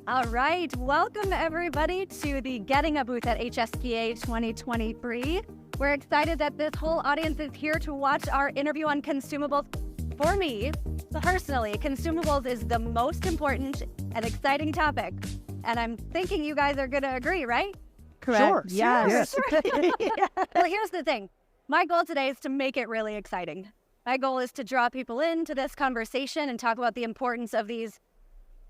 All right, welcome everybody to the Getinge booth at HSPA 2023. We're excited that this whole audience is here to watch our interview on consumables. For me, personally, consumables is the most important and exciting topic. And I'm thinking you guys are going to agree, right? Correct. Sure. Yes. Well, here's the thing. My goal today is to make it really exciting. My goal is to draw people into this conversation and talk about the importance of these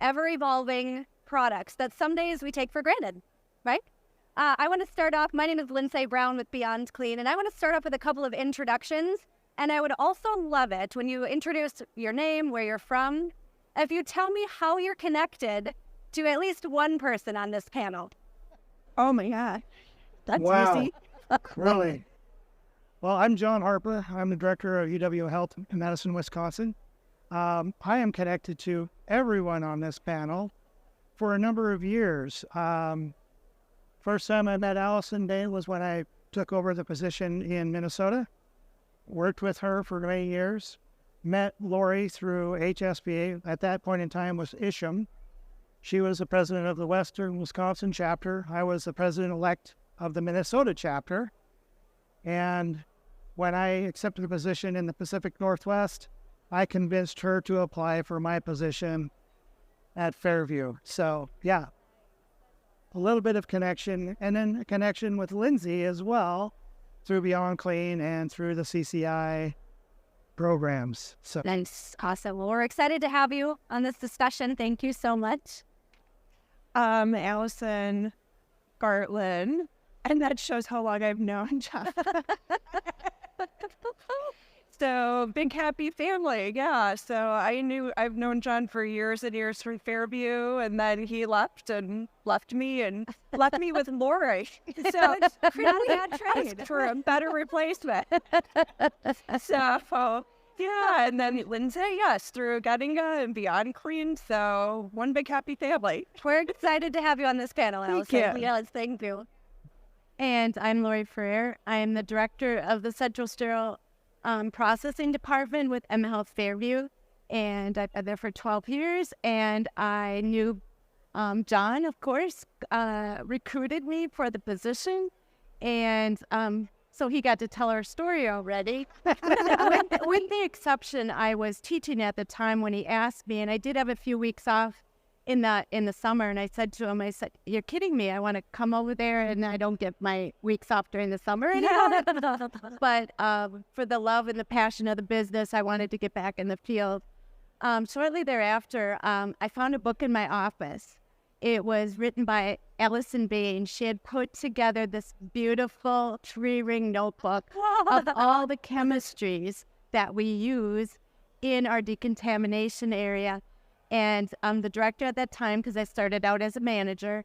ever-evolving products that some days we take for granted, right? I want to start off, my name is Lindsay Brown with Beyond Clean, and I want to start off with a couple of introductions. And I would also love it when you introduce your name, where you're from, if you tell me how you're connected to at least one person on this panel. Oh my God. That's easy. Really? Well, I'm John Harper. I'm the director of UW Health in Madison, Wisconsin. I am connected to everyone on this panel for a number of years. First time I met Allison Day was when I took over the position in Minnesota. Worked with her for many years. Met Lori through HSPA. At that point in time was Isham. She was the president of the Western Wisconsin chapter. I was the president-elect of the Minnesota chapter. And when I accepted a position in the Pacific Northwest, I convinced her to apply for my position at Fairview. So, yeah, a little bit of connection, and then a connection with Lindsay as well through Beyond Clean and through the CCI programs. So Nice. Awesome. Well, we're excited to have you on this discussion. Thank you so much. Allison Gartland, and that shows how long I've known John. So big happy family, yeah. So I've known John for years and years from Fairview, and then he left me with Lori. So it's pretty bad trade for a better replacement. So yeah, and then Lindsay, yes, through Getinge and Beyond Clean. So one big happy family. We're excited to have you on this panel, Allison. Thank you. Yes, thank you. And I'm Lori Ferrer. I am the director of the Central Sterile Processing Department with M Health Fairview, and I've been there for 12 years. And I knew John, of course, recruited me for the position, and so he got to tell our story already. with the exception, I was teaching at the time when he asked me, and I did have a few weeks off in the summer, and I said to him, I said, "You're kidding me. I want to come over there, and I don't get my weeks off during the summer anymore." But for the love and the passion of the business, I wanted to get back in the field. Shortly thereafter, I found a book in my office. It was written by Allison Bain. She had put together this beautiful tree-ring notebook of all the chemistries that we use in our decontamination area. And the director at that time, because I started out as a manager,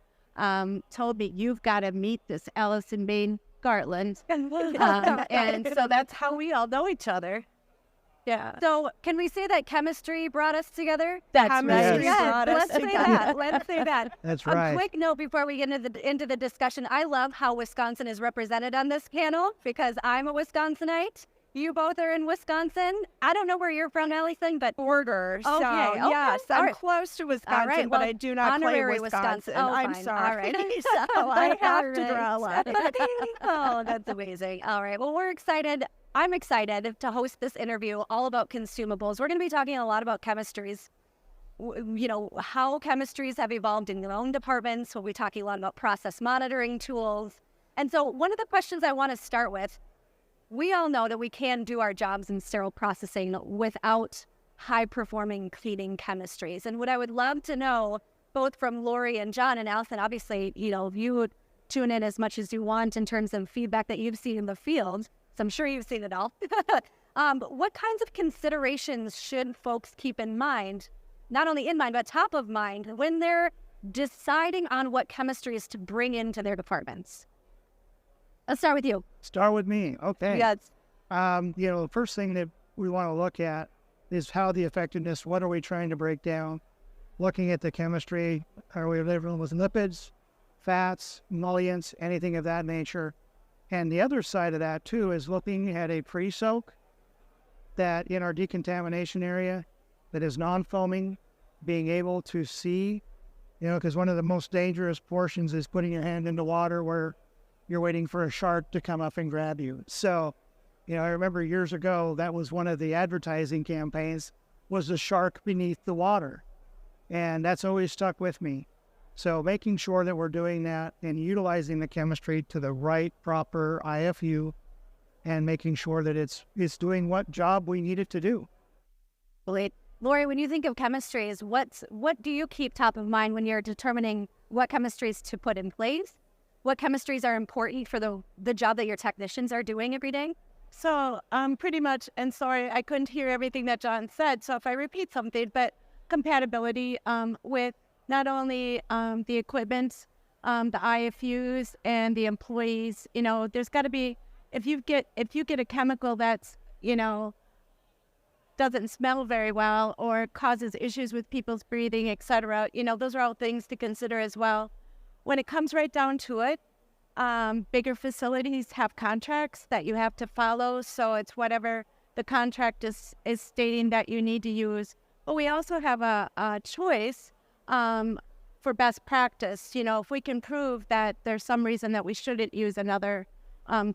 told me, "You've got to meet this Allison Bain Gartland." And so that's how we all know each other. Yeah. So can we say that chemistry brought us together? That's Chemistry right. brought us Let's say together. that. Let's say that. that's A right. quick note before we get into the discussion. I love how Wisconsin is represented on this panel because I'm a Wisconsinite. You both are in Wisconsin. I don't know where you're from, Allison, but Border. So, Okay, yes, all I'm right. close to Wisconsin, right, but well, I do not claim honorary Wisconsin. Oh, I'm fine. sorry. All right. So I have all to draw a right. line. Oh, that's amazing. All right. Well, we're excited. I'm excited to host this interview all about consumables. We're going to be talking a lot about chemistries. You know, how chemistries have evolved in your own departments. We'll be talking a lot about process monitoring tools. And so one of the questions I want to start with, we all know that we can do our jobs in sterile processing without high-performing cleaning chemistries. And what I would love to know, both from Lori and John and Allison, obviously, you know, you would tune in as much as you want in terms of feedback that you've seen in the field. So I'm sure you've seen it all. But what kinds of considerations should folks keep in mind, not only in mind, but top of mind, when they're deciding on what chemistries to bring into their departments? Let's start with you. Start with me. Okay. Yes. The first thing that we want to look at is how the effectiveness, what are we trying to break down? Looking at the chemistry, are we living with lipids, fats, emollients, anything of that nature? And the other side of that, too, is looking at a pre-soak that in our decontamination area that is non-foaming, being able to see because one of the most dangerous portions is putting your hand into water where you're waiting for a shark to come up and grab you. So, I remember years ago, that was one of the advertising campaigns, was the shark beneath the water. And that's always stuck with me. So making sure that we're doing that and utilizing the chemistry to the right, proper IFU, and making sure that it's doing what job we need it to do. Wait, Lori, when you think of chemistries, what do you keep top of mind when you're determining what chemistries to put in place? What chemistries are important for the job that your technicians are doing every day? So pretty much, and sorry, I couldn't hear everything that John said, so if I repeat something, but compatibility with not only the equipment, the IFUs, and the employees. There's got to be, if you get a chemical that's, doesn't smell very well or causes issues with people's breathing, etc., those are all things to consider as well. When it comes right down to it, bigger facilities have contracts that you have to follow, so it's whatever the contract is stating that you need to use. But we also have a choice for best practice. If we can prove that there's some reason that we shouldn't use another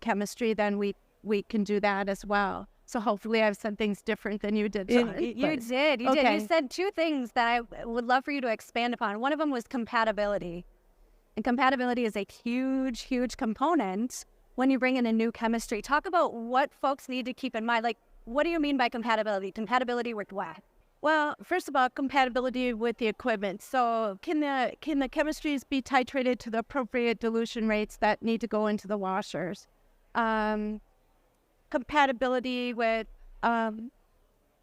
chemistry, then we can do that as well. So hopefully I've said things different than you did, John. You did. You said two things that I would love for you to expand upon. One of them was compatibility. And compatibility is a huge, huge component when you bring in a new chemistry. Talk about what folks need to keep in mind. Like, what do you mean by compatibility? Compatibility with what? Well, first of all, compatibility with the equipment. So can the chemistries be titrated to the appropriate dilution rates that need to go into the washers? Compatibility with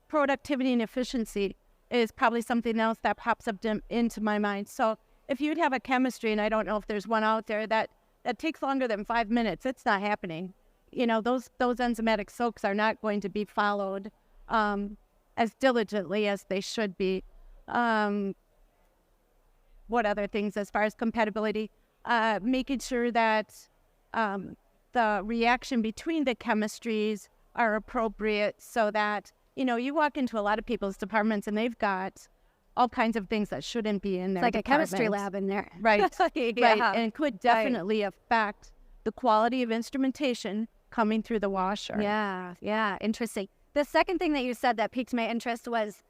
productivity and efficiency is probably something else that pops up into my mind. So if you'd have a chemistry, and I don't know if there's one out there that takes longer than 5 minutes, it's not happening. Those enzymatic soaks are not going to be followed as diligently as they should be. What other things as far as compatibility? Making sure that the reaction between the chemistries are appropriate so that, you walk into a lot of people's departments and they've got all kinds of things that shouldn't be in there. It's like a chemistry lab in there. Right, Yeah. right, and could definitely affect the quality of instrumentation coming through the washer. Yeah, interesting. The second thing that you said that piqued my interest was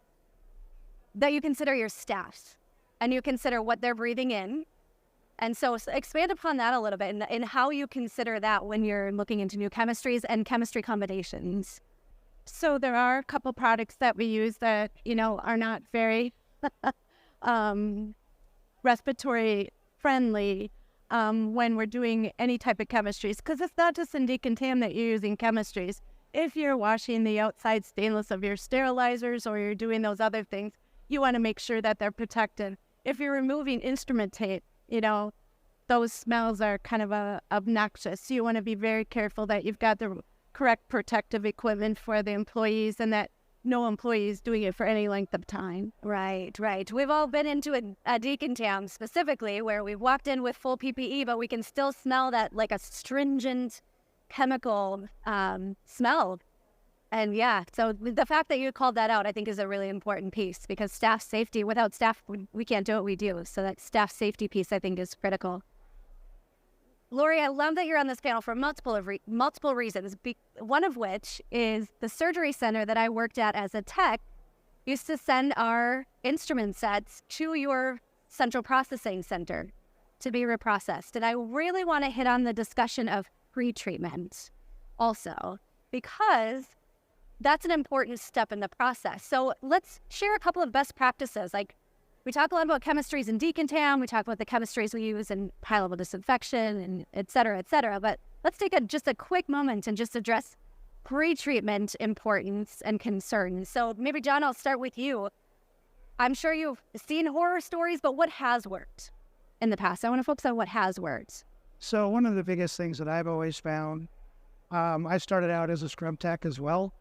that you consider your staff and you consider what they're breathing in. And so expand upon that a little bit and how you consider that when you're looking into new chemistries and chemistry combinations. So there are a couple products that we use that, are not very respiratory friendly when we're doing any type of chemistries, because it's not just in decontam that you're using chemistries. If you're washing the outside stainless of your sterilizers or you're doing those other things, you want to make sure that they're protected. If you're removing instrument tape, those smells are kind of obnoxious. So you want to be very careful that you've got the correct protective equipment for the employees and that no employee is doing it for any length of time. Right. We've all been into a decontam specifically where we've walked in with full PPE, but we can still smell that like a stringent chemical smell. And yeah, so the fact that you called that out, I think is a really important piece because staff safety, without staff, we can't do what we do. So that staff safety piece, I think, is critical. Lori, I love that you're on this panel for multiple reasons, one of which is the surgery center that I worked at as a tech used to send our instrument sets to your central processing center to be reprocessed. And I really want to hit on the discussion of pre-treatment also, because that's an important step in the process. So let's share a couple of best practices. Like, we talk a lot about chemistries in decontam. We talk about the chemistries we use in high-level disinfection and et cetera, but let's take just a quick moment and just address pre-treatment importance and concerns. So maybe, John, I'll start with you. I'm sure you've seen horror stories, but what has worked in the past? I want to focus on what has worked. So one of the biggest things that I've always found, I started out as a scrub tech as well.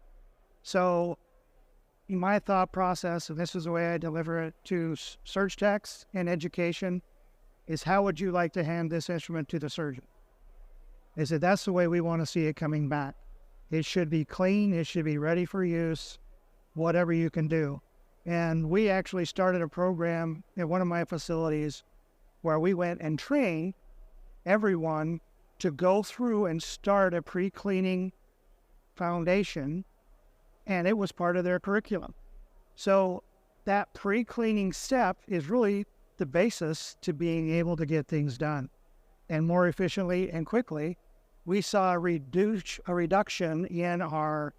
So my thought process, and this is the way I deliver it to surge techs and education, is how would you like to hand this instrument to the surgeon? I said, that's the way we want to see it coming back. It should be clean. It should be ready for use, whatever you can do. And we actually started a program at one of my facilities where we went and trained everyone to go through and start a pre-cleaning foundation, and it was part of their curriculum. So that pre-cleaning step is really the basis to being able to get things done and more efficiently and quickly. We saw a reduction in our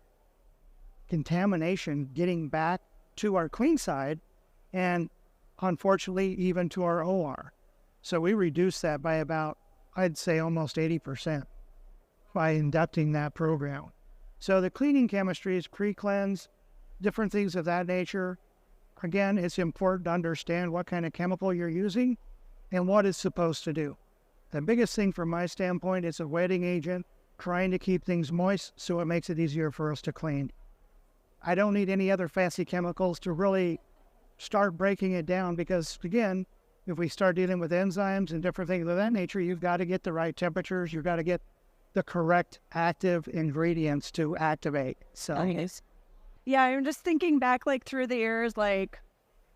contamination getting back to our clean side, and unfortunately even to our OR. So we reduced that by about, I'd say, almost 80% by inducting that program. So the cleaning chemistries, pre-cleanse, different things of that nature. Again, it's important to understand what kind of chemical you're using and what it's supposed to do. The biggest thing from my standpoint is a wetting agent, trying to keep things moist so it makes it easier for us to clean. I don't need any other fancy chemicals to really start breaking it down, because, again, if we start dealing with enzymes and different things of that nature, you've got to get the right temperatures, you've got to get the correct active ingredients to activate. So, yeah, I'm just thinking back, like, through the years, like,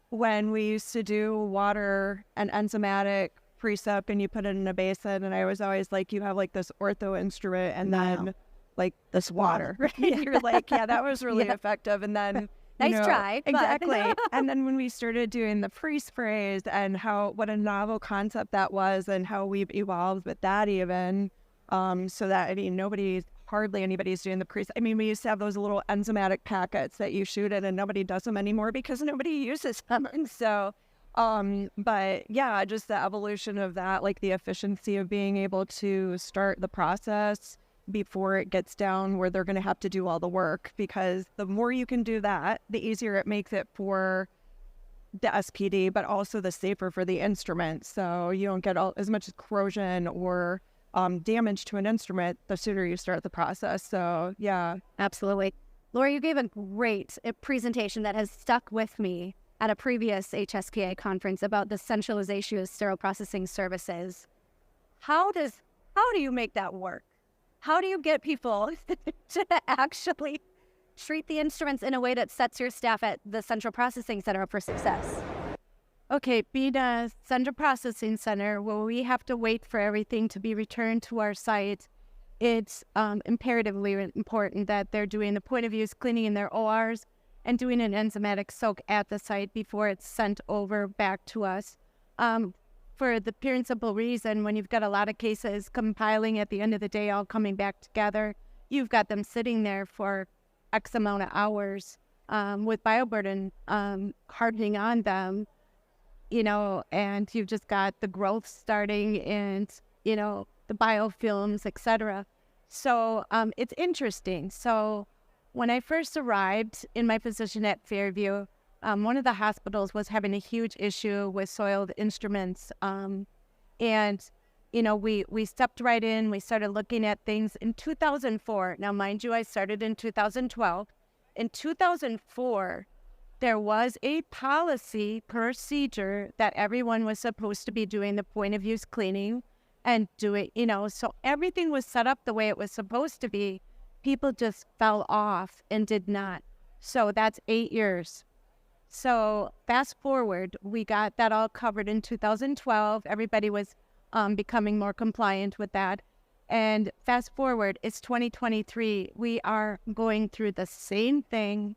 when we used to do water and enzymatic precip and you put it in a basin, and I was always like, you have, like, this ortho instrument and then, like, this water. Right? You're like, yeah, that was really effective. And then, nice try. Exactly. And then when we started doing the pre-sprays and what a novel concept that was, and how we've evolved with that even, so that, I mean, hardly anybody's doing the pre. I mean, we used to have those little enzymatic packets that you shoot in, and nobody does them anymore because nobody uses them. And so, but yeah, just the evolution of that, like the efficiency of being able to start the process before it gets down where they're going to have to do all the work, because the more you can do that, the easier it makes it for the SPD, but also the safer for the instrument. So you don't get as much corrosion or damage to an instrument the sooner you start the process. So yeah, absolutely. Laura, you gave a great presentation that has stuck with me at a previous HSPA conference about the centralization of sterile processing services. How do you make that work? How do you get people to actually treat the instruments in a way that sets your staff at the Central Processing Center up for success? Okay, being a Central Processing Center where we have to wait for everything to be returned to our site, it's imperatively important that they're doing the point of use cleaning in their ORs and doing an enzymatic soak at the site before it's sent over back to us. For the pure and simple reason, when you've got a lot of cases compiling at the end of the day, all coming back together, you've got them sitting there for X amount of hours with bioburden hardening on them, you know, and you've just got the growth starting and, you know, the biofilms, etc. So it's interesting. So when I first arrived in my position at Fairview, one of the hospitals was having a huge issue with soiled instruments. And, you know, we stepped right in. We started looking at things in 2004. Now, mind you, I started in 2012. In 2004, there was a policy procedure that everyone was supposed to be doing the point of use cleaning and do it, you know, so everything was set up the way it was supposed to be. People just fell off and did not. So that's 8 years. So fast forward, we got that all covered in 2012. Everybody was becoming more compliant with that. And fast forward, it's 2023. We are going through the same thing.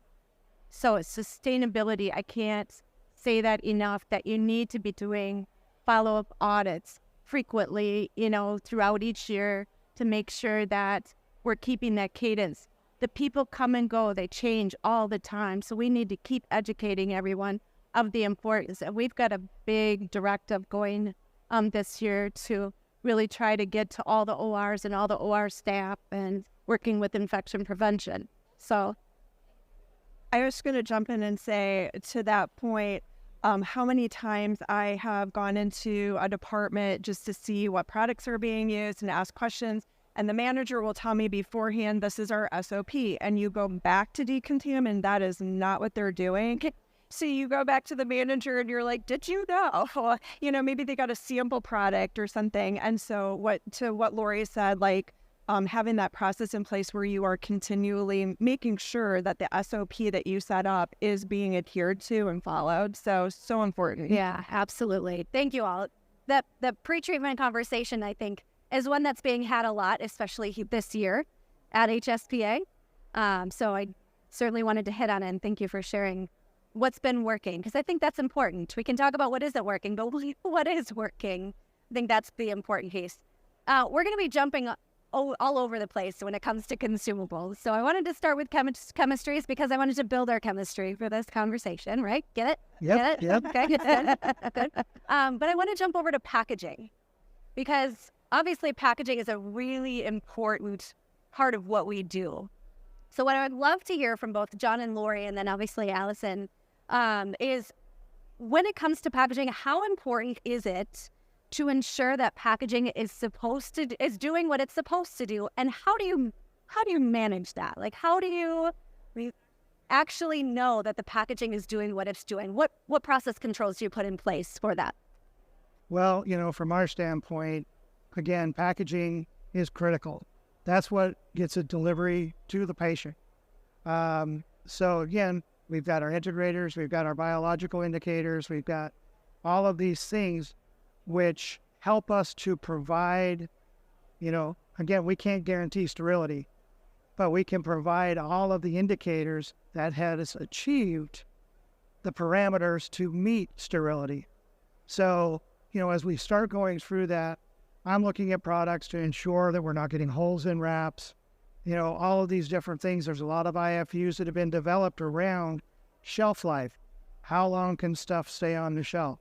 So it's sustainability. I can't say that enough, that you need to be doing follow-up audits frequently, you know, throughout each year to make sure that we're keeping that cadence. The people come and go, they change all the time. So we need to keep educating everyone of the importance. And we've got a big directive going this year to really try to get to all the ORs and all the OR staff and working with infection prevention. So I was going to jump in and say, to that point, how many times I have gone into a department just to see what products are being used and ask questions. And the manager will tell me beforehand, this is our SOP. And you go back to decontaminate, that is not what they're doing. So you go back to the manager and you're like, did you know? You know, maybe they got a sample product or something. And so what Lori said, like, having that process in place where you are continually making sure that the SOP that you set up is being adhered to and followed. So important. Yeah, absolutely. Thank you all. The pre-treatment conversation, I think, is one that's being had a lot, especially this year at HSPA. So I certainly wanted to hit on it, and thank you for sharing what's been working, because I think that's important. We can talk about what isn't working, but what is working, I think that's the important piece. We're going to be jumping all over the place when it comes to consumables. So I wanted to start with chemistries because I wanted to build our chemistry for this conversation, right? Get it? Yep, Get it? yep. Okay, good. But I want to jump over to packaging, because obviously packaging is a really important part of what we do. So what I would love to hear from both John and Lori, and then obviously Allison, is when it comes to packaging, how important is it to ensure that packaging is doing what it's supposed to do, and how do you manage that? Like, how do you actually know that the packaging is doing what it's doing? What process controls do you put in place for that? Well, from our standpoint, again, packaging is critical. That's what gets a delivery to the patient. So again, we've got our integrators, we've got our biological indicators, we've got all of these things which help us to provide, again, we can't guarantee sterility, but we can provide all of the indicators that has achieved the parameters to meet sterility. So, as we start going through that, I'm looking at products to ensure that we're not getting holes in wraps, all of these different things. There's a lot of IFUs that have been developed around shelf life. How long can stuff stay on the shelf?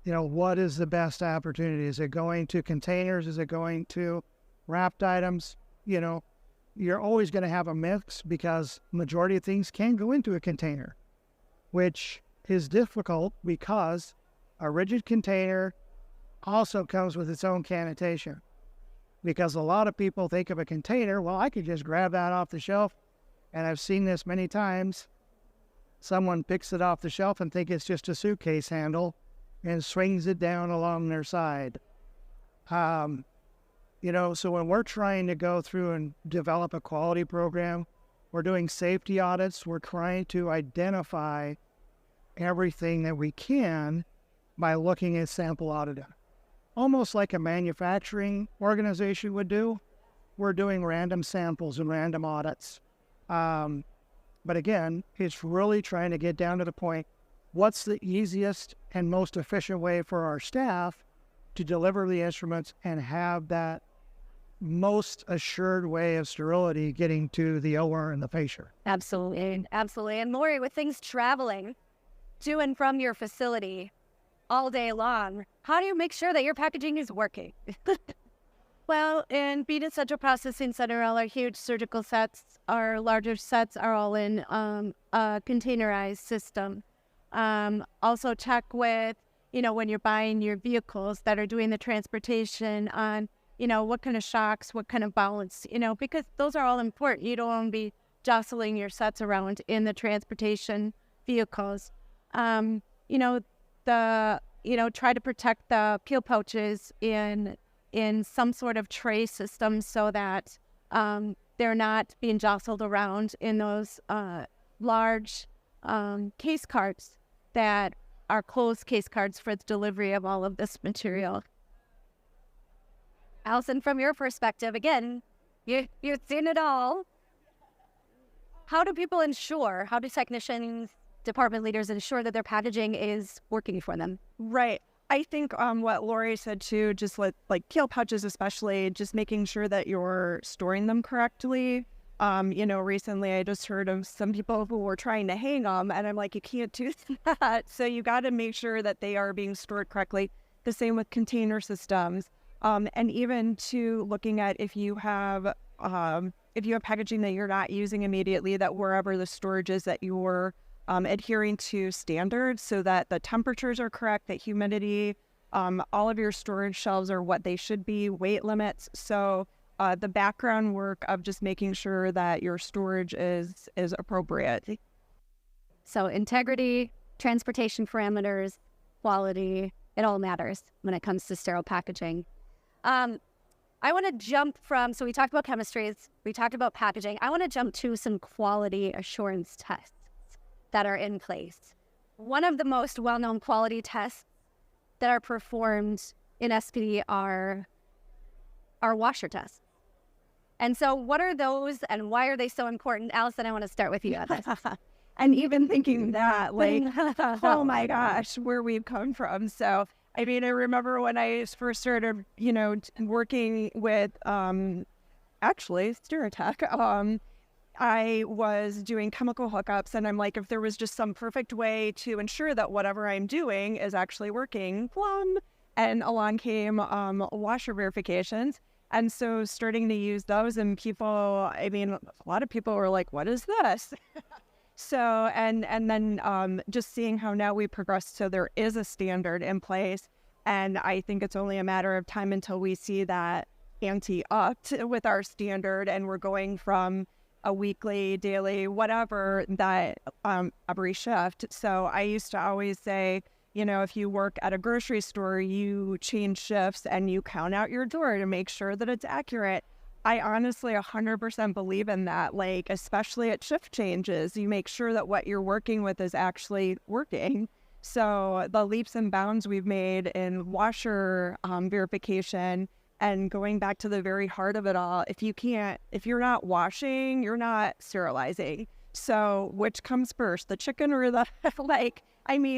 What is the best opportunity? Is it going to containers? Is it going to wrapped items? You're always going to have a mix because majority of things can go into a container, which is difficult because a rigid container also comes with its own connotation, because a lot of people think of a container, well, I could just grab that off the shelf, and I've seen this many times. Someone picks it off the shelf and think it's just a suitcase handle and swings it down along their side. So when we're trying to go through and develop a quality program, we're doing safety audits, we're trying to identify everything that we can by looking at sample auditing. Almost like a manufacturing organization would do, we're doing random samples and random audits. But again, it's really trying to get down to the point, what's the easiest and most efficient way for our staff to deliver the instruments and have that most assured way of sterility getting to the OR and the patient? Absolutely. And Lori, with things traveling to and from your facility all day long, how do you make sure that your packaging is working? Well, in Beaton Central Processing Center, all our huge surgical sets, our larger sets are all in a containerized system. Also check with, when you're buying your vehicles that are doing the transportation on, what kind of shocks, what kind of balance, because those are all important. You don't want to be jostling your sets around in the transportation vehicles. Try to protect the peel pouches in some sort of tray system so that they're not being jostled around in those large case cards that are closed case cards for the delivery of all of this material. Allison, from your perspective, again, you've seen it all. How do technicians, department leaders ensure that their packaging is working for them? Right. I think what Lori said too, just like peel pouches especially, just making sure that you're storing them correctly. Recently I just heard of some people who were trying to hang them, and I'm like, you can't do that. So you got to make sure that they are being stored correctly. The same with container systems. And even to looking at if you have packaging that you're not using immediately, that wherever the storage is, that you're adhering to standards so that the temperatures are correct, that humidity, all of your storage shelves are what they should be, weight limits. So the background work of just making sure that your storage is appropriate. So integrity, transportation parameters, quality, it all matters when it comes to sterile packaging. I want to jump from, so we talked about chemistries, we talked about packaging. I want to jump to some quality assurance tests that are in place. One of the most well-known quality tests that are performed in SPD are washer tests. And so what are those and why are they so important? Allison, I want to start with you on this. And even thinking that, like, oh my gosh, where we've come from. So, I mean, I remember when I first started, working with, actually, Steritech, I was doing chemical hookups, and I'm like, if there was just some perfect way to ensure that whatever I'm doing is actually working, plum. And along came washer verifications. And so starting to use those, and people, I mean, a lot of people were like, what is this? So, and then just seeing how now we progressed, so there is a standard in place. And I think it's only a matter of time until we see that ante-upped with our standard, and we're going from a weekly, daily, whatever, that every shift. So I used to always say, if you work at a grocery store, you change shifts and you count out your door to make sure that it's accurate. I honestly 100% believe in that, like, especially at shift changes, you make sure that what you're working with is actually working. So the leaps and bounds we've made in washer verification, and going back to the very heart of it all, if you're not washing, you're not sterilizing. So which comes first, the chicken or the,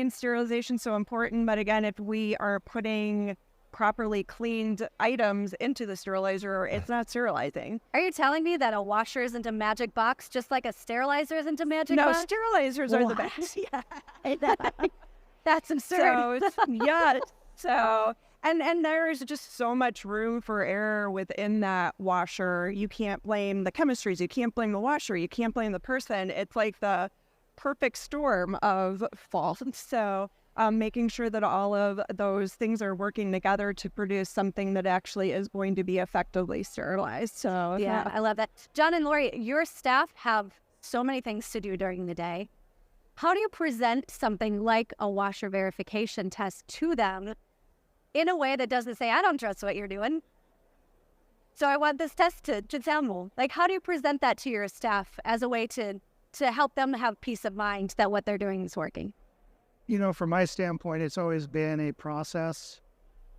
sterilization is so important. But again, if we are putting properly cleaned items into the sterilizer, it's not sterilizing. Are you telling me that a washer isn't a magic box, just like a sterilizer isn't a magic box? No, sterilizers are the best. Yeah. That's absurd. And there's just so much room for error within that washer. You can't blame the chemistries. You can't blame the washer. You can't blame the person. It's like the perfect storm of fault. So making sure that all of those things are working together to produce something that actually is going to be effectively sterilized. So yeah, I love that. John and Lori, your staff have so many things to do during the day. How do you present something like a washer verification test to them in a way that doesn't say, I don't trust what you're doing, so I want this test to sample? Like, how do you present that to your staff as a way to help them have peace of mind that what they're doing is working? From my standpoint, it's always been a process.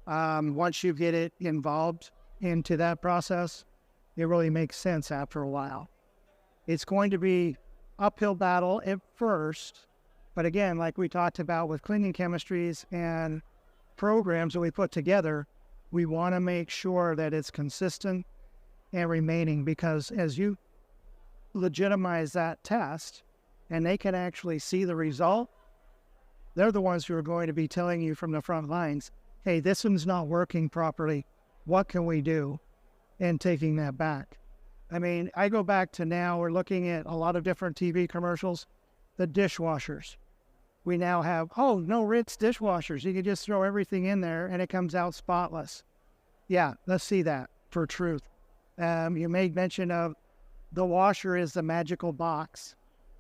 Once you get it involved into that process, it really makes sense after a while. It's going to be uphill battle at first, but again, like we talked about with cleaning chemistries and programs that we put together, we want to make sure that it's consistent and remaining, because as you legitimize that test and they can actually see the result, they're the ones who are going to be telling you from the front lines, hey, this one's not working properly. What can we do? And taking that back. I mean, I go back to now, we're looking at a lot of different TV commercials, the dishwashers. We now have, no rinse dishwashers. You can just throw everything in there and it comes out spotless. Yeah, let's see that for truth. You made mention of the washer is the magical box.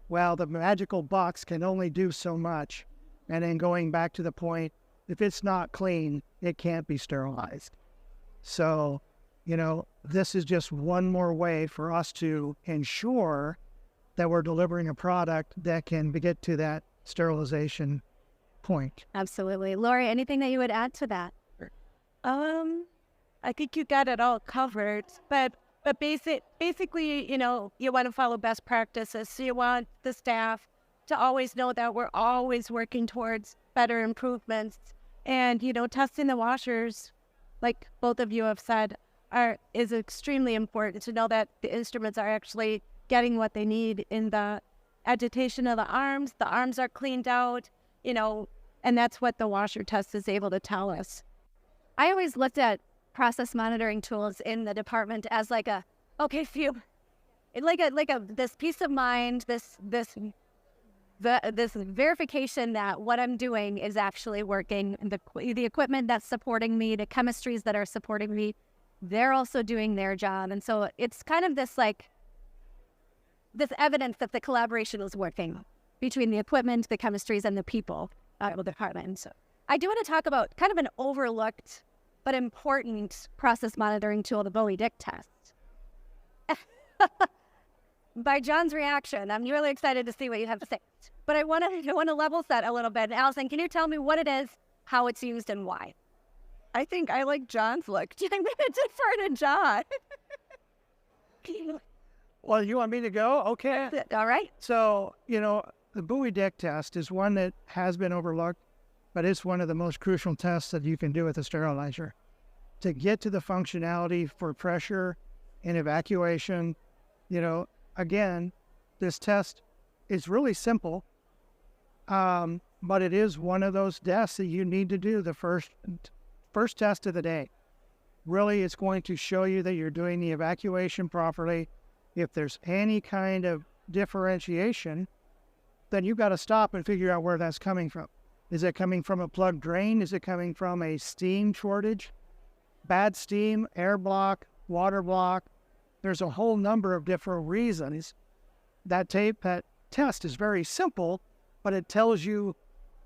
Well, the magical box can only do so much. And then going back to the point, if it's not clean, it can't be sterilized. So, this is just one more way for us to ensure that we're delivering a product that can get to that sterilization point. Absolutely. Lori, anything that you would add to that? I think you got it all covered, but basically, you want to follow best practices. So you want the staff to always know that we're always working towards better improvements. And, testing the washers, like both of you have said, is extremely important to know that the instruments are actually getting what they need in the agitation of the arms. The arms are cleaned out, and that's what the washer test is able to tell us. I always looked at process monitoring tools in the department as like this peace of mind, this verification that what I'm doing is actually working. The equipment that's supporting me, the chemistries that are supporting me, they're also doing their job. And so it's kind of this evidence that the collaboration is working between the equipment, the chemistries, and the people of the department. So I do want to talk about kind of an overlooked but important process monitoring tool, the Bowie Dick test. By John's reaction, I'm really excited to see what you have to say. But I want to level set a little bit. Allison, can you tell me what it is, how it's used, and why? I think I like John's look. I'm going to defer to John. Well, you want me to go? Okay. All right. So, the Bowie Dick test is one that has been overlooked, but it's one of the most crucial tests that you can do with a sterilizer. To get to the functionality for pressure and evacuation, again, this test is really simple, but it is one of those tests that you need to do the first test of the day. Really, it's going to show you that you're doing the evacuation properly. If there's any kind of differentiation, then you've got to stop and figure out where that's coming from. Is it coming from a plugged drain? Is it coming from a steam shortage? Bad steam, air block, water block. There's a whole number of different reasons. That test is very simple, but it tells you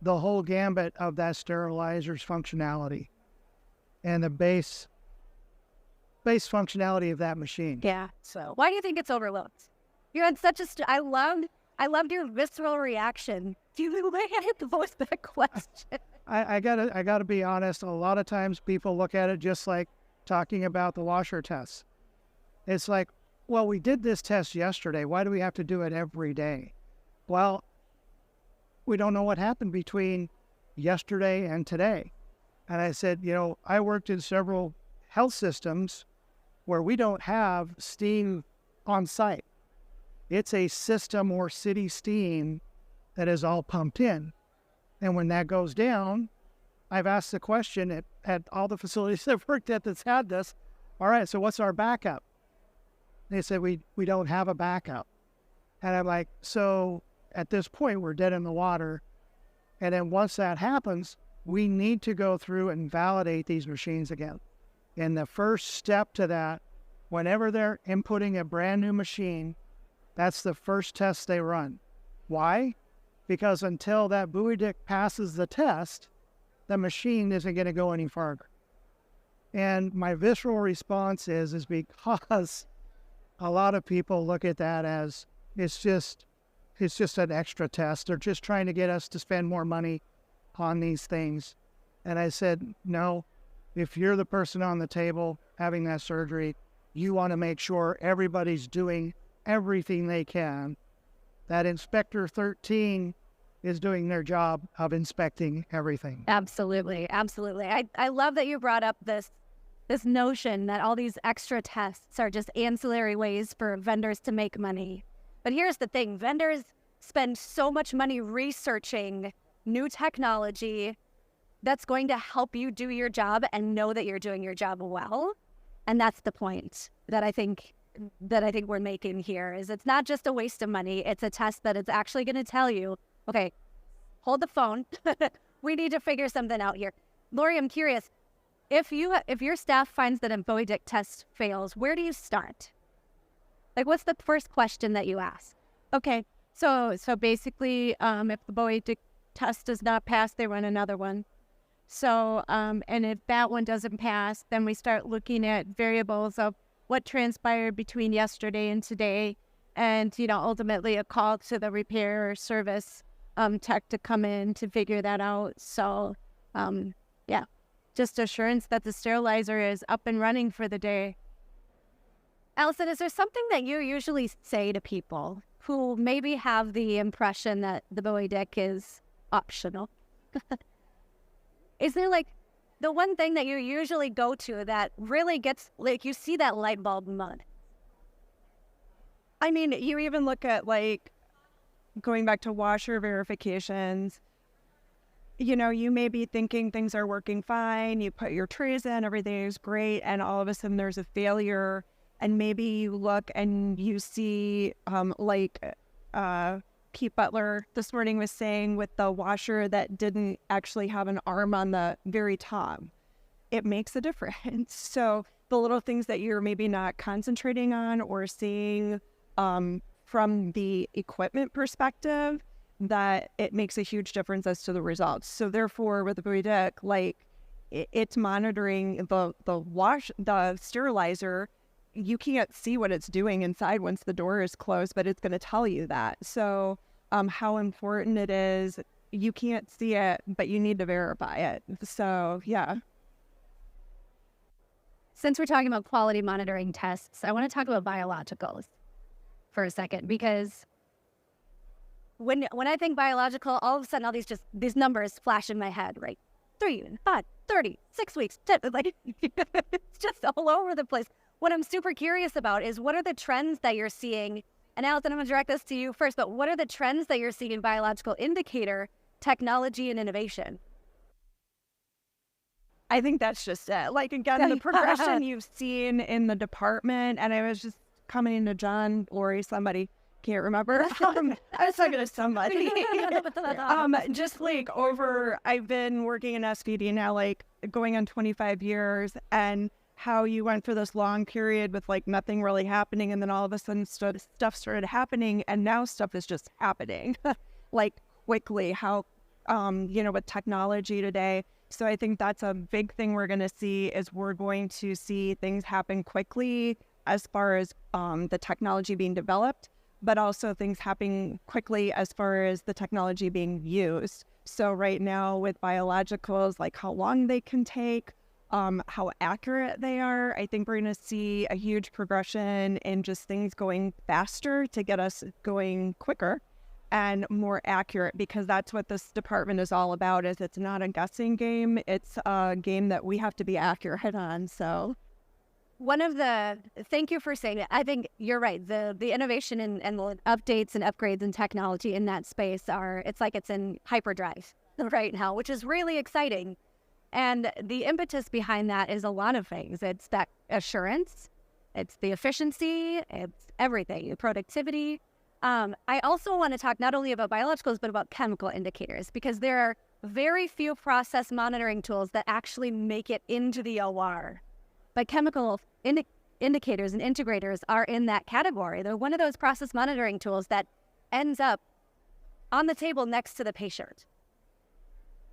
the whole gambit of that sterilizer's functionality and the base functionality of that machine. Yeah. So why do you think it's overlooked? You had such a I loved your visceral reaction. Do you way I had to voice that question? I gotta be honest. A lot of times people look at it just like talking about the washer tests. It's like, well, we did this test yesterday. Why do we have to do it every day? Well, we don't know what happened between yesterday and today. And I said, I worked in several health systems where we don't have steam on site. It's a system or city steam that is all pumped in. And when that goes down, I've asked the question at all the facilities I've worked at that's had this, all right, so what's our backup? They said, we don't have a backup. And I'm like, so at this point, we're dead in the water. And then once that happens, we need to go through and validate these machines again. And the first step to that, whenever they're inputting a brand new machine, that's the first test they run. Why? Because until that Bowie Dick passes the test, the machine isn't going to go any farther. And my visceral response is because a lot of people look at that as it's just an extra test. They're just trying to get us to spend more money on these things. And I said, no, if you're the person on the table having that surgery, you want to make sure everybody's doing everything they can. That Inspector 13 is doing their job of inspecting everything. Absolutely. Absolutely. I love that you brought up this notion that all these extra tests are just ancillary ways for vendors to make money. But here's the thing. Vendors spend so much money researching new technology that's going to help you do your job and know that you're doing your job well. And that's the point that I think we're making here is it's not just a waste of money. It's a test that it's actually going to tell you, okay, hold the phone. We need to figure something out here. Lori, I'm curious, if your staff finds that a Bowie Dick test fails, where do you start? Like, what's the first question that you ask? Okay, so basically, if the Bowie Dick test does not pass, they run another one. So, and if that one doesn't pass, then we start looking at variables of what transpired between yesterday and today, and ultimately a call to the repair or service tech to come in to figure that out. So, yeah, just assurance that the sterilizer is up and running for the day. Allison, is there something that you usually say to people who maybe have the impression that the Bowie Dick is optional? Is there like the one thing that you usually go to that really gets, like, you see that light bulb moment? I mean, you even look at, like, going back to washer verifications, you may be thinking things are working fine, you put your trays in, everything is great, and all of a sudden there's a failure, and maybe you look and you see, Pete Butler this morning was saying with the washer that didn't actually have an arm on the very top. It makes a difference. So the little things that you're maybe not concentrating on or seeing from the equipment perspective, that it makes a huge difference as to the results. So therefore, with the Bowie Dick, it's monitoring the sterilizer. You can't see what it's doing inside once the door is closed, but it's going to tell you that. So how important it is, you can't see it, but you need to verify it. So, yeah. Since we're talking about quality monitoring tests, I want to talk about biologicals for a second, because when I think biological, all of a sudden all these numbers flash in my head, right? 3, 5, 30, 6 weeks, 10, like it's just all over the place. What I'm super curious about is, what are the trends that you're seeing? And Allison, I'm going to direct this to you first, but what are the trends that you're seeing in biological indicator technology and innovation? I think that's just it. Like, again, the progression you've seen in the department, and I was just coming to John, Lori, somebody, can't remember. I was talking to somebody. Just like I've been working in SVD now, like going on 25 years, and how you went for this long period with like nothing really happening, and then all of a sudden stuff started happening, and now stuff is just happening like quickly, how with technology today. So I think that's a big thing we're going to see, is we're going to see things happen quickly as far as the technology being developed, but also things happening quickly as far as the technology being used. So right now with biologicals, like how long they can take, how accurate they are, I think we're going to see a huge progression in just things going faster to get us going quicker and more accurate, because that's what this department is all about. Is it's not a guessing game, it's a game that we have to be accurate on. So thank you for saying that. I think you're right. The innovation and the updates and upgrades in technology in that space it's in hyperdrive right now, which is really exciting. And the impetus behind that is a lot of things. It's that assurance, it's the efficiency, it's everything, the productivity. I also want to talk not only about biologicals, but about chemical indicators, because there are very few process monitoring tools that actually make it into the OR. But chemical indicators and integrators are in that category. They're one of those process monitoring tools that ends up on the table next to the patient.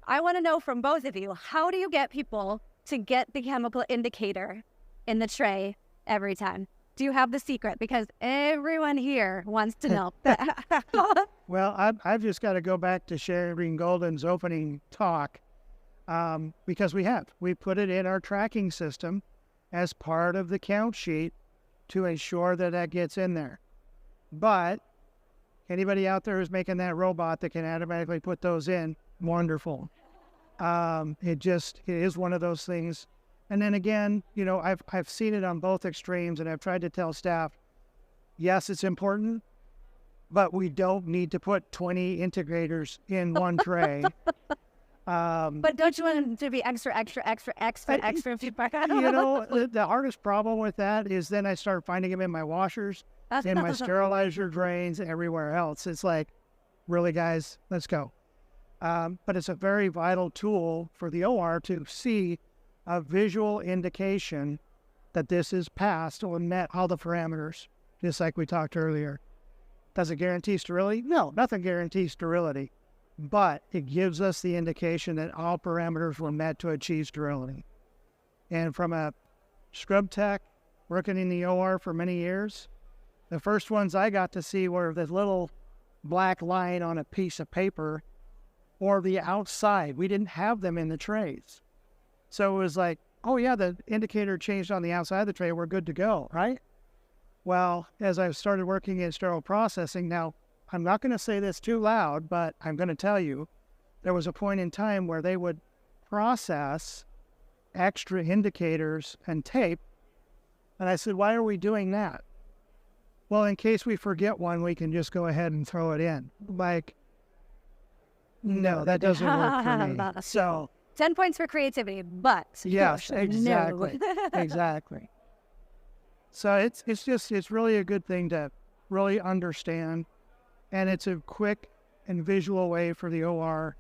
I want to know from both of you, how do you get people to get the chemical indicator in the tray every time? Do you have the secret? Because everyone here wants to know. Well, I've just got to go back to Sherry Golden's opening talk, because we put it in our tracking system as part of the count sheet to ensure that gets in there. But anybody out there who's making that robot that can automatically put those in, wonderful. It is one of those things. And then again, I've seen it on both extremes, and I've tried to tell staff, yes, it's important, but we don't need to put 20 integrators in one tray. But don't you want them to be extra? The hardest problem with that is then I start finding them in my washers, in my sterilizer drains, everywhere else. It's like, really, guys, let's go. But it's a very vital tool for the OR to see a visual indication that this is passed or met all the parameters, just like we talked earlier. Does it guarantee sterility? No, nothing guarantees sterility, but it gives us the indication that all parameters were met to achieve sterility. And from a scrub tech working in the OR for many years, the first ones I got to see were the little black line on a piece of paper or the outside. We didn't have them in the trays. So it was like, oh yeah, the indicator changed on the outside of the tray, we're good to go, right? Well, as I started working in sterile processing, now I'm not going to say this too loud, but I'm going to tell you, there was a point in time where they would process extra indicators and tape. And I said, why are we doing that? Well, in case we forget one, we can just go ahead and throw it in. Like, no, that doesn't work for me. So 10 points for creativity, but yes, exactly. No. Exactly. So it's really a good thing to really understand, and it's a quick and visual way for the OR,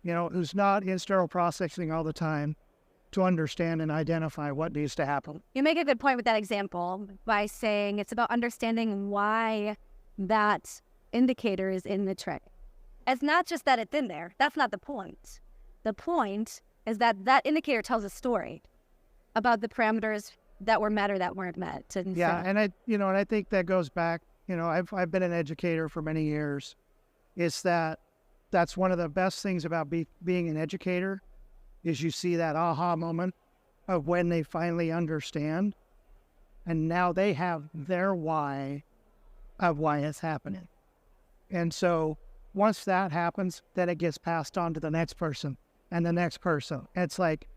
who's not in sterile processing all the time, to understand and identify what needs to happen. You make a good point with that example by saying it's about understanding why that indicator is in the tray. It's not just that it's in there. That's not the point. The point is that that indicator tells a story about the parameters that were met or that weren't met. And Yeah, and I think that goes back. I've been an educator for many years. It's that's one of the best things about being an educator is you see that aha moment of when they finally understand, and now they have their why of why it's happening. And so once that happens, then it gets passed on to the next person and the next person. It's like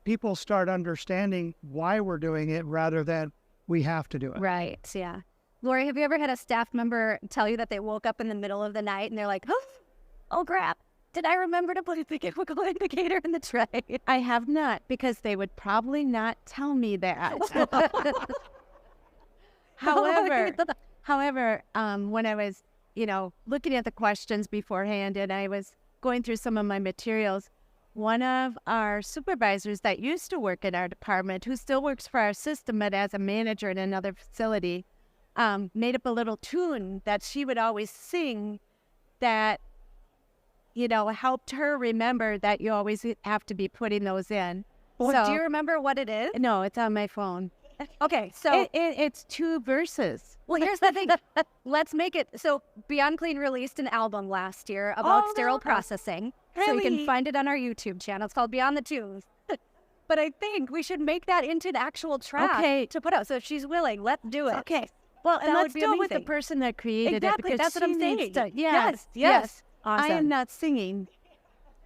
people start understanding why we're doing it rather than we have to do it. Right, yeah. Lori, have you ever had a staff member tell you that they woke up in the middle of the night and they're like, oh crap, did I remember to put the chemical indicator in the tray? I have not, because they would probably not tell me that. However, when I was, looking at the questions beforehand and I was going through some of my materials, one of our supervisors that used to work in our department, who still works for our system but as a manager in another facility, made up a little tune that she would always sing that, helped her remember that you always have to be putting those in. Well, so, do you remember what it is? No, it's on my phone. Okay, so it's 2 verses. Well, here's the thing. Let's make it. So Beyond Clean released an album last year about sterile processing. So you can find it on our YouTube channel. It's called Beyond the Tunes. But I think we should make that into an actual track to put out. So if she's willing, let's do it. Okay. Well, and let's do it with the person that created it. Exactly. That's what I'm saying. Yes. Awesome. I am not singing.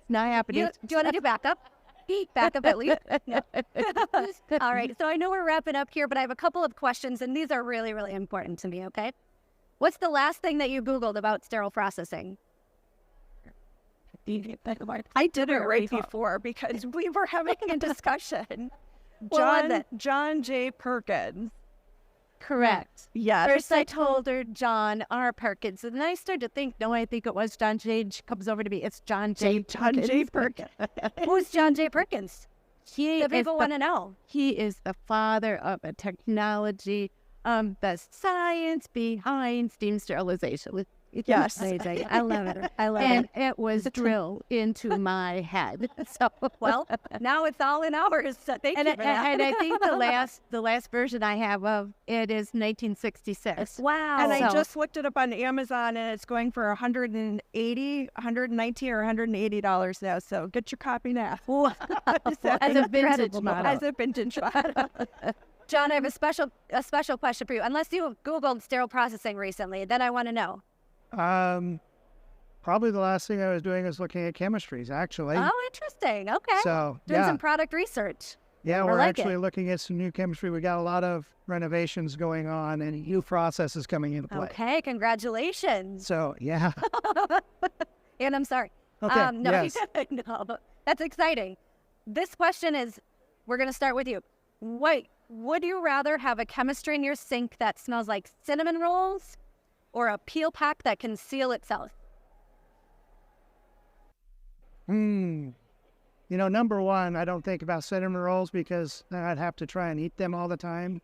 Not happening. Do you want to do backup? Backup at least. No. All right. So I know we're wrapping up here, but I have a couple of questions, and these are really, really important to me, okay? What's the last thing that you Googled about sterile processing? I did it right before because we were having a discussion. John J. Perkins. Correct. Yes. First I told her John R. Perkins, and then I started to think, no, I think it was John J. She comes over to me. It's John J. Perkins. Who's John J. Perkins? The people want to know. He is the father of a technology, the science behind steam sterilization. Yes. Amazing. I love it. And it was drilled into my head. So well, now it's all in ours. So thank you for that. And I think the last version I have of it is 1966. Wow. And I just looked it up on Amazon, and it's going for $119 or $180 now. So get your copy now. As a vintage model. As a vintage model. John, I have a special question for you. Unless you Googled sterile processing recently, then I want to know. Probably the last thing I was doing is looking at chemistries, actually. Oh, interesting. Okay. So, doing some product research. Yeah, we're actually looking at some new chemistry. We got a lot of renovations going on and new processes coming into play. Okay, congratulations. So, yeah. And I'm sorry. Okay, no, yes. no, but that's exciting. This question is, we're going to start with you. Would you rather have a chemistry in your sink that smells like cinnamon rolls or a peel pack that can seal itself? Number one, I don't think about cinnamon rolls because then I'd have to try and eat them all the time.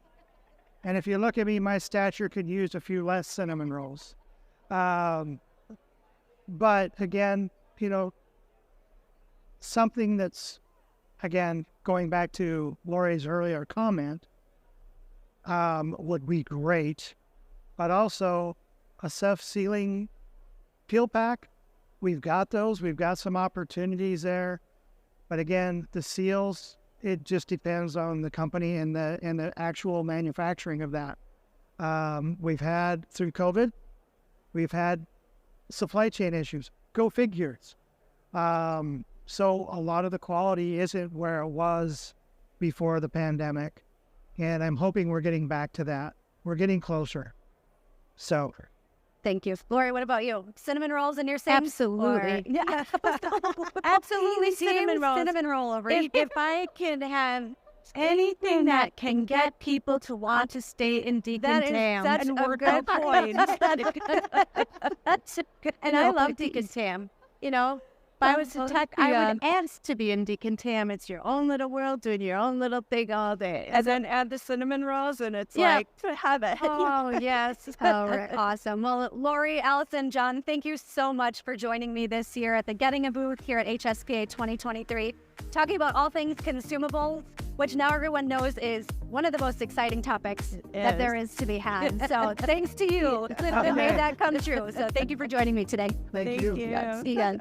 And if you look at me, my stature could use a few less cinnamon rolls. But again, something that's, again, going back to Lori's earlier comment, would be great. But also a self-sealing peel pack, we've got those. We've got some opportunities there. But again, the seals, it just depends on the company and the actual manufacturing of that. We've had, through COVID, we've had supply chain issues. Go figures. So a lot of the quality isn't where it was before the pandemic. And I'm hoping we're getting back to that. We're getting closer. So... Thank you. Lori, what about you? Cinnamon rolls in your sink? Absolutely. Yeah. Absolutely cinnamon roll over here. If I can have anything that can get people to want to stay in Deacon Tam. That's a good point. And I love Deacon Tam. If I was a tech, I would ask to be in decontam. It's your own little world, doing your own little thing all day. And then add the cinnamon rolls, and it's like, have it. Oh, yes. All right. Awesome. Well, Lori, Allison, John, thank you so much for joining me this year at the Getinge booth here at HSPA 2023, talking about all things consumables, which now everyone knows is one of the most exciting topics that there is to be had. So thanks to you that made that come true. So thank you for joining me today. Thank you. Yeah, see you guys.